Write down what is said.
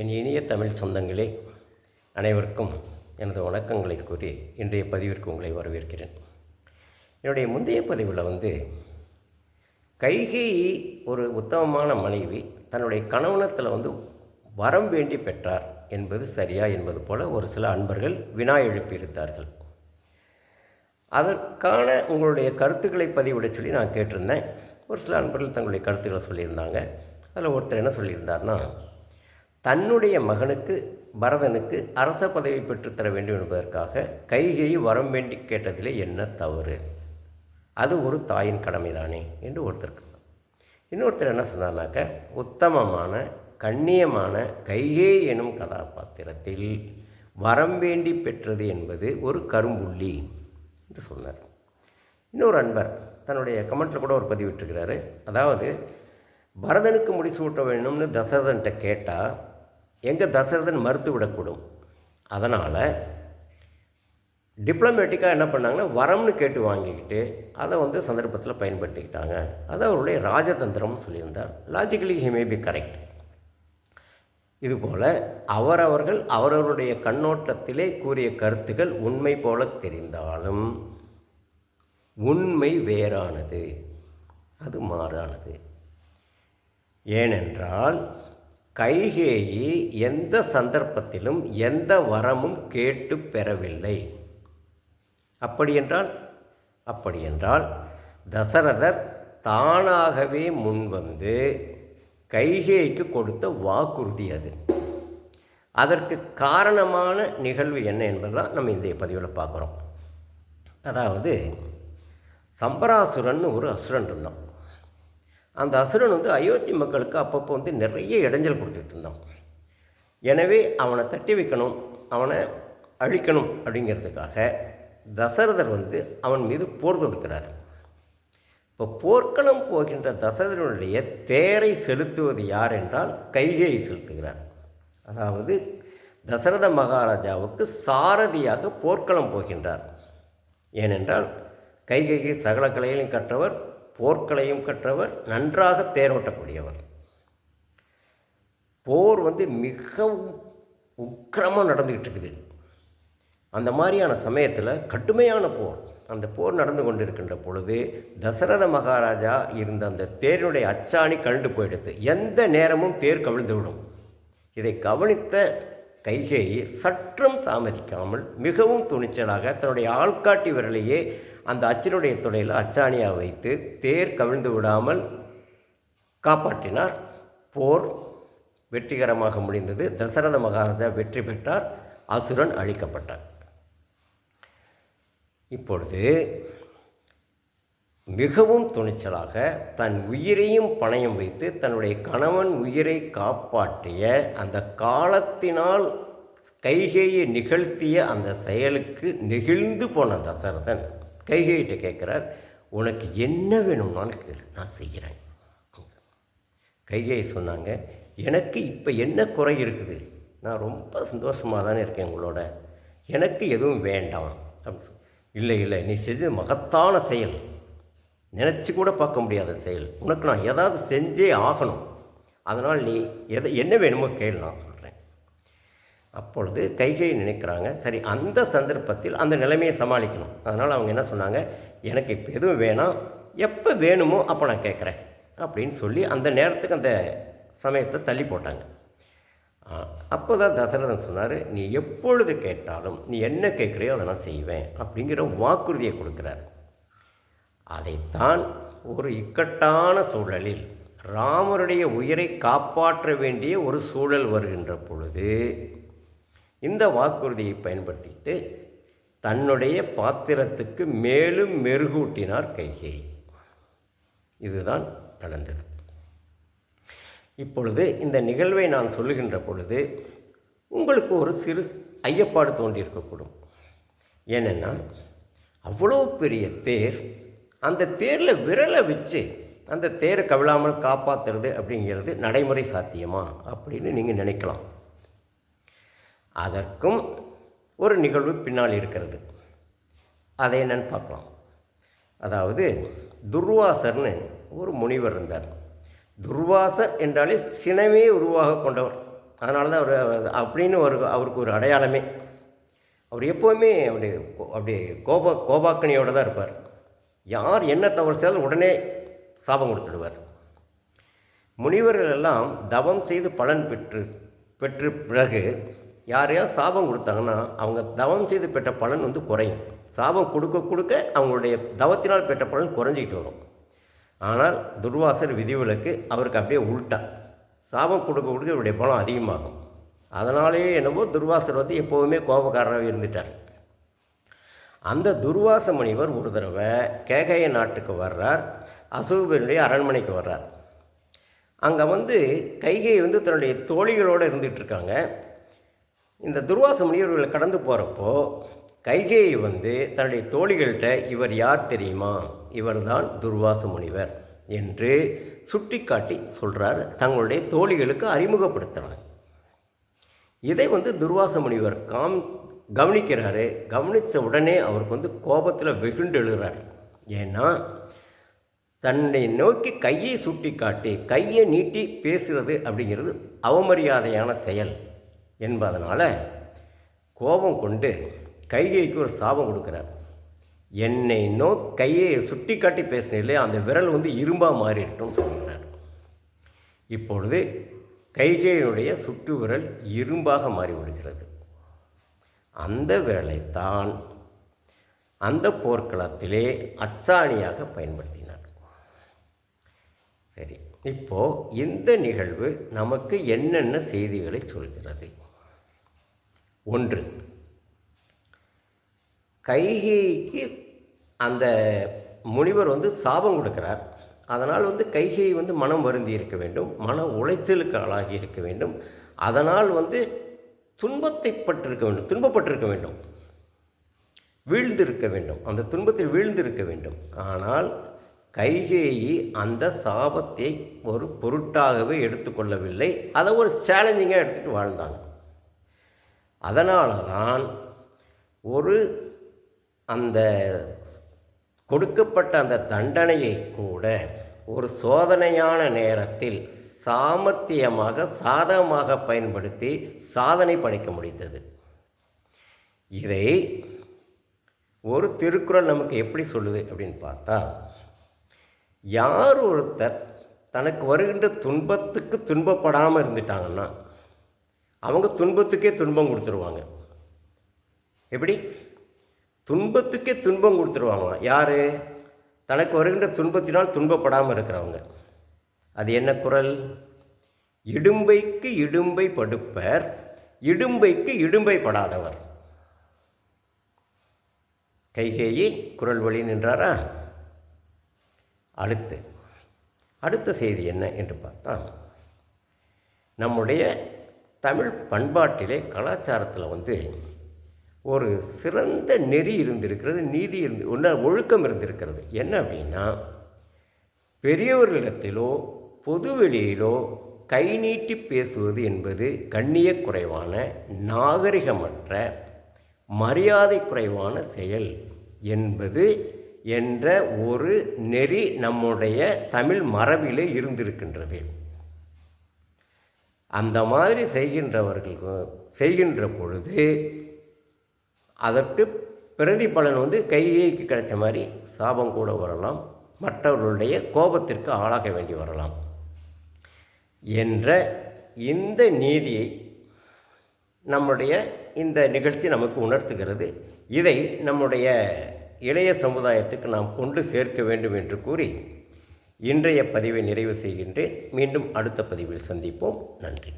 என் இனிய தமிழ் சொந்தங்களே, அனைவருக்கும் எனது வணக்கங்களை கூறி இன்றைய பதிவிற்கு உங்களை வரவேற்கிறேன். என்னுடைய முந்தைய பதிவில் கைகேயி ஒரு உத்தமமான மனைவி தன்னுடைய கணவனத்தில் வரம் வேண்டி பெற்றார் என்பது சரியா என்பது போல ஒரு சில அன்பர்கள் வினா எழுப்பியிருந்தார்கள். அதற்கான உங்களுடைய கருத்துக்களை பதிவிட சொல்லி நான் கேட்டிருந்தேன். ஒரு சில அன்பர்கள் தங்களுடைய கருத்துக்களை சொல்லியிருந்தாங்க. அதில் ஒருத்தர் என்ன சொல்லியிருந்தார்னா, தன்னுடைய மகனுக்கு பரதனுக்கு அரச பதவி பெற்றுத்தர வேண்டும் என்பதற்காக கைகேயி வரம் வேண்டி கேட்டதிலே என்ன தவறு, அது ஒரு தாயின் கடமைதானே என்று ஒருத்தர். இன்னொருத்தர் என்ன சொன்னார்னாக்க, உத்தமமான கண்ணியமான கைகேயி எனும் கதாபாத்திரத்தில் வரம் வேண்டி பெற்றது என்பது ஒரு கரும்புள்ளி என்று சொன்னார். இன்னொரு அன்பர் தன்னுடைய கமெண்ட்டில் கூட ஒரு பதிவிட்டிருக்கிறாரு. அதாவது, பரதனுக்கு முடிசூட்ட வேணும்னு தசரதன்கிட்ட கேட்டால் எங்கள் தசரதன் மறுத்து விடக்கூடும். அதனால் டிப்ளமேட்டிக்காக என்ன பண்ணாங்கன்னா, வரம்னு கேட்டு வாங்கிக்கிட்டு அதை சந்தர்ப்பத்தில் பயன்படுத்திக்கிட்டாங்க. அது அவருடைய ராஜதந்திரம்னு சொல்லியிருந்தார். Logically he may be correct. இதுபோல் அவரவர்கள் அவரவருடைய கண்ணோட்டத்திலே கூறிய கருத்துக்கள் உண்மை போல தெரிந்தாலும் உண்மை வேறானது, அது மாறானது. ஏனென்றால் கைகேயி எந்த சந்தர்ப்பத்திலும் எந்த வரமும் கேட்டு பெறவில்லை. அப்படியென்றால் தசரதர் தானாகவே முன்வந்து கைகேயிக்கு கொடுத்த வாக்குறுதி அது. அதற்கு காரணமான நிகழ்வு என்ன என்பதுதான் நம்ம இந்த பதிவில் பார்க்குறோம். அதாவது, சம்பராசுரன் ஒரு அசுரன் இருந்தான். அந்த அசுரன் அயோத்தி மக்களுக்கு அப்பப்போ நிறைய இடைஞ்சல் கொடுத்துட்டு இருந்தான். எனவே அவனை தட்டி வைக்கணும், அவனை அழிக்கணும் அப்படிங்கிறதுக்காக தசரதர் அவன் மீது போர் தொடுக்கிறார். இப்போ போர்க்களம் போகின்ற தசரதனுடைய தேரை செலுத்துவது யார் என்றால் கைகேயி செலுத்துகிறார். அதாவது தசரத மகாராஜாவுக்கு சாரதியாக போர்க்களம் போகின்றார். ஏனென்றால் கைகேயி சகல கலைகளையும் கற்றவர், போர்களையும் கற்றவர், நன்றாக தேரோட்டக்கூடியவர். போர் மிகவும் உக்கிரமாக நடந்துக்கிட்டு இருக்குது. அந்த மாதிரியான சமயத்தில் கடுமையான போர், அந்த போர் நடந்து கொண்டிருக்கின்ற பொழுது தசரத மகாராஜா இருந்த அந்த தேரினுடைய அச்சாணி கழண்டு போயிடுது. எந்த நேரமும் தேர் கவிழ்ந்து விடும். இதை கவனித்த கைகேயி சற்றும் தாமதிக்காமல் மிகவும் துணிச்சலாக தன்னுடைய ஆள்காட்டி விரலையே அந்த அச்சினுடைய துளையில் அச்சாணியாக வைத்து தேர் கவிழ்ந்து விடாமல் காப்பாற்றினார். போர் வெற்றிகரமாக முடிந்தது. தசரத மகாராஜா வெற்றி பெற்றார். அசுரன் அழிக்கப்பட்டார். இப்பொழுது மிகவும் துணிச்சலாக தன் உயிரையும் பணயம் வைத்து தன்னுடைய கணவன் உயிரை காப்பாற்றிய அந்த காலத்தினால் கைகேயி நிகழ்த்திய அந்த செயலுக்கு நெகிழ்ந்து போன தசரதன் கைகேயிட்ட கேட்குறார், உனக்கு என்ன வேணும்னாலும் கேளு, நான் செய்கிறேன். கைகேயி சொன்னாங்க, எனக்கு இப்போ என்ன குறை இருக்குது, நான் ரொம்ப சந்தோஷமாக தானே இருக்கேன் உங்களோட, எனக்கு எதுவும் வேண்டாம் அப்படின்னு சொல்லி. இல்லை, நீ செஞ்சது மகத்தான செயல், நினச்சி கூட பார்க்க முடியாத செயல், உனக்கு நான் ஏதாவது செஞ்சே ஆகணும், அதனால் நீ என்ன வேணுமோ கேளு, நான் சொல்கிறேன். அப்பொழுது கைகேயி நினைக்கிறாங்க, சரி அந்த சந்தர்ப்பத்தில் அந்த நிலைமையை சமாளிக்கணும். அதனால் அவங்க என்ன சொன்னாங்க, எனக்கு இப்போ எதுவும் வேணாம், எப்போ வேணுமோ அப்போ நான் கேட்குறேன் அப்படின்னு சொல்லி அந்த நேரத்துக்கு அந்த சமயத்தை தள்ளி போட்டாங்க. அப்போ தான் தசரதன் சொன்னார், நீ எப்பொழுது கேட்டாலும் நீ என்ன கேட்குறியோ அதை நான் செய்வேன் அப்படிங்கிற வாக்குறுதியை கொடுக்குறார். அதைத்தான் ஒரு இக்கட்டான சூழலில் ராமருடைய உயிரை காப்பாற்ற வேண்டிய ஒரு சூழல் வருகின்ற பொழுது இந்த வாக்குறுதியை பயன்படுத்திட்டு தன்னுடைய பாத்திரத்துக்கு மேலும் மெருகூட்டினார் கைகேயி. இதுதான் நடந்தது. இப்பொழுது இந்த நிகழ்வை நான் சொல்லுகின்ற பொழுது உங்களுக்கு ஒரு சிறு ஐயப்பாடு தோன்றியிருக்கக்கூடும். ஏனென்னா, அவ்வளோ பெரிய தேர், அந்த தேரில் விரலை வச்சு அந்த தேரை கவிழாமல் காப்பாற்றுறது அப்படிங்கிறது நடைமுறை சாத்தியமா அப்படின்னு நீங்கள் நினைக்கலாம். அதற்கும் ஒரு நிகழ்வு பின்னால் இருக்கிறது. அதை என்னன்னு பார்க்கலாம். அதாவது, துர்வாசர்னு ஒரு முனிவர் இருந்தார். துர்வாசர் என்றாலே சினமே உருவாக கொண்டவர். அதனால தான் அவர் அப்படின்னு அவருக்கு ஒரு அடையாளமே. அவர் எப்போவுமே அப்படி கோபாக்கனியோடு தான் இருப்பார். யார் என்ன தவறு செய்தாலும் உடனே சாபம் கொடுத்துடுவார். முனிவர்கள் எல்லாம் தவம் செய்து பலன் பெற்று பிறகு யாரையாவது சாபம் கொடுத்தாங்கன்னா அவங்க தவம் செய்து பெற்ற பலன் குறையும். சாபம் கொடுக்க அவங்களுடைய தவத்தினால் பெற்ற பலன் குறைஞ்சிக்கிட்டு வரும். ஆனால் துர்வாசர் விதிவிலக்கு, அவருக்கு அப்படியே உள்ட்டா. சாபம் கொடுக்க இவருடைய பலம் அதிகமாகும். அதனாலேயே என்னவோ துர்வாசர் எப்போவுமே கோபக்காரராகவே இருந்துட்டார். அந்த துர்வாச முனிவர் ஒரு தடவை கேகய நாட்டுக்கு வர்றார். அசோகனுடைய அரண்மனைக்கு வர்றார். அங்கே கைகை தன்னுடைய தோழிகளோடு இருந்துகிட்ருக்காங்க. இந்த துர்வாச முனிவர்களை கடந்து போகிறப்போ கைகேயை தன்னுடைய தோழிகள்கிட்ட இவர் யார் தெரியுமா, இவர் தான் துர்வாச முனிவர் என்று சுட்டி காட்டி சொல்கிறார். தங்களுடைய தோழிகளுக்கு அறிமுகப்படுத்துகிறாங்க. இதை துர்வாச முனிவர் கவனிக்கிறாரு. கவனித்த உடனே அவருக்கு கோபத்தில் வெகுண்டு எழுகிறார். ஏன்னா தன்னை நோக்கி கையை சுட்டி காட்டி கையை நீட்டி பேசுகிறது அப்படிங்கிறது அவமரியாதையான செயல் என்பதனால் கோபம் கொண்டு கைகைக்கு ஒரு சாபம் கொடுக்குறார். என்னை கையை சுட்டி காட்டி பேசினே அந்த விரல் இரும்பாக மாறிட்டோம்னு சொல்கிறார். இப்பொழுது கைகையினுடைய சுட்டு விரல் இரும்பாக மாறிவிடுகிறது. அந்த விரலைத்தான் அந்த போர்க்களத்திலே அச்சாணியாக பயன்படுத்தினார். சரி, இப்போது இந்த நிகழ்வு நமக்கு என்னென்ன செய்திகளை சொல்கிறது? ஒன்று, கைகைக்கு அந்த முனிவர் சாபம் கொடுக்கிறார். அதனால் கைகை மனம் வருந்தி இருக்க வேண்டும், மன உளைச்சலுக்கு ஆளாகி இருக்க வேண்டும். அதனால் துன்பப்பட்டிருக்க வேண்டும், வீழ்ந்திருக்க வேண்டும், அந்த துன்பத்தில் வீழ்ந்திருக்க வேண்டும். ஆனால் கைகேயி அந்த சாபத்தை ஒரு பொருட்டாகவே எடுத்துக்கொள்ளவில்லை. அதை ஒரு சேலஞ்சிங்காக எடுத்துகிட்டு வாழ்ந்தாங்க. அதனால தான் அந்த கொடுக்கப்பட்ட அந்த தண்டனையை கூட ஒரு சோதனையான நேரத்தில் சாமர்த்தியமாக சாதகமாக பயன்படுத்தி சாதனை படைக்க முடிந்தது. இதை ஒரு திருக்குறள் நமக்கு எப்படி சொல்லுது அப்படின்னு பார்த்தா, யார் ஒருத்தர் தனக்கு வருகின்ற துன்பத்துக்கு துன்பப்படாமல் இருந்துட்டாங்கன்னா அவங்க துன்பத்துக்கே துன்பம் கொடுத்துருவாங்க. எப்படி? துன்பத்துக்கே துன்பம் கொடுத்துருவாங்க. யார்? தனக்கு வருகின்ற துன்பத்தினால் துன்பப்படாமல் இருக்கிறவங்க. அது என்ன குறள்? இடும்பைக்கு இடும்பை படுப்பர், இடும்பைக்கு இடும்பை படாதவர். கைகேயி குறள் வழி நின்றாரா? அடுத்த செய்தி என்ன என்று பார்த்தா, நம்முடைய தமிழ் பண்பாட்டிலே கலாச்சாரத்தில் ஒரு சிறந்த நெறி இருந்திருக்கிறது, நீதி ஒழுக்கம் இருந்திருக்கிறது. என்ன அப்படின்னா, பெரியவர்களிடத்திலோ பொதுவெளியிலோ கை நீட்டி பேசுவது என்பது கண்ணிய குறைவான, நாகரிகமற்ற, மரியாதை குறைவான செயல் என்பது என்ற ஒரு நெறி நம்முடைய தமிழ் மரபிலே இருந்திருக்கின்றது. அந்த மாதிரி செய்கின்ற பொழுது அதற்கு பிரதிபலன் கைகைக்கு கிடைச்ச மாதிரி சாபம் கூட வரலாம், மற்றவர்களுடைய கோபத்திற்கு ஆளாக வேண்டி வரலாம் என்ற இந்த நீதியை நம்முடைய இந்த நிகழ்ச்சி நமக்கு உணர்த்துகிறது. இதை நம்முடைய இளைய சமுதாயத்துக்கு நாம் கொண்டு சேர்க்க வேண்டும் என்று கூறி இன்றைய பதிவை நிறைவு செய்கின்றேன். மீண்டும் அடுத்த பதிவில் சந்திப்போம். நன்றி.